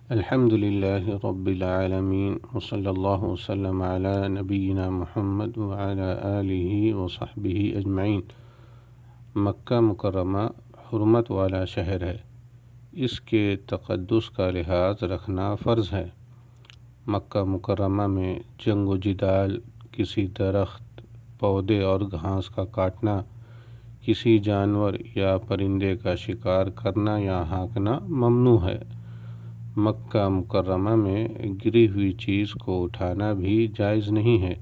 الحمد للہ رب العالمین وصلی اللہ وسلم علی نبینا محمد وعلی آلہ وصحبہ اجمعین۔ مکہ مکرمہ حرمت والا شہر ہے، اس کے تقدس کا لحاظ رکھنا فرض ہے۔ مکہ مکرمہ میں جنگ و جدال، کسی درخت، پودے اور گھاس کا کاٹنا، کسی جانور یا پرندے کا شکار کرنا یا ہانکنا ممنوع ہے۔ مکہ مکرمہ میں گری ہوئی چیز کو اٹھانا بھی جائز نہیں ہے،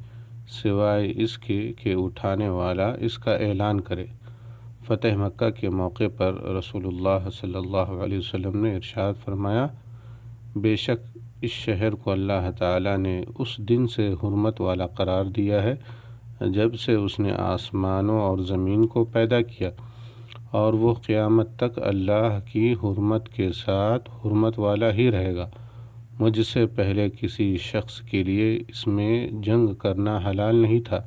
سوائے اس کے کہ اٹھانے والا اس کا اعلان کرے۔ فتح مکہ کے موقع پر رسول اللہ صلی اللہ علیہ وسلم نے ارشاد فرمایا، بے شک اس شہر کو اللہ تعالیٰ نے اس دن سے حرمت والا قرار دیا ہے جب سے اس نے آسمانوں اور زمین کو پیدا کیا، اور وہ قیامت تک اللہ کی حرمت کے ساتھ حرمت والا ہی رہے گا۔ مجھ سے پہلے کسی شخص کے لیے اس میں جنگ کرنا حلال نہیں تھا،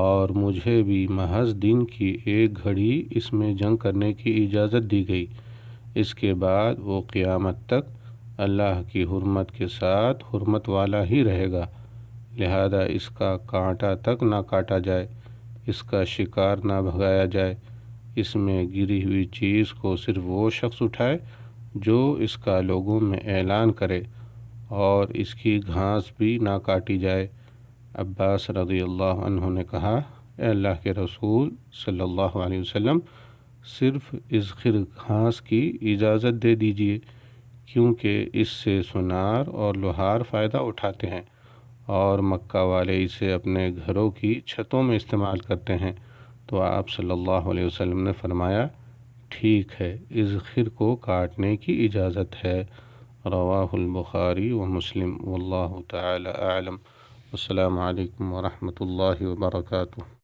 اور مجھے بھی محض دن کی ایک گھڑی اس میں جنگ کرنے کی اجازت دی گئی۔ اس کے بعد وہ قیامت تک اللہ کی حرمت کے ساتھ حرمت والا ہی رہے گا، لہذا اس کا کانٹا تک نہ کاٹا جائے، اس کا شکار نہ بھگایا جائے۔ اس میں گری ہوئی چیز کو صرف وہ شخص اٹھائے جو اس کا لوگوں میں اعلان کرے، اور اس کی گھاس بھی نہ کاٹی جائے۔ عباس رضی اللہ عنہ نے کہا، اے اللہ کے رسول صلی اللہ علیہ وسلم، صرف اذخر گھاس کی اجازت دے دیجیے، کیونکہ اس سے سونار اور لوہار فائدہ اٹھاتے ہیں، اور مکہ والے اسے اپنے گھروں کی چھتوں میں استعمال کرتے ہیں۔ تو آپ صلی اللہ علیہ وسلم نے فرمایا، ٹھیک ہے، اذخر کو کاٹنے کی اجازت ہے۔ رواہ البخاری و مسلم، واللہ تعالی اعلم۔ السلام علیکم ورحمۃ اللہ وبرکاتہ۔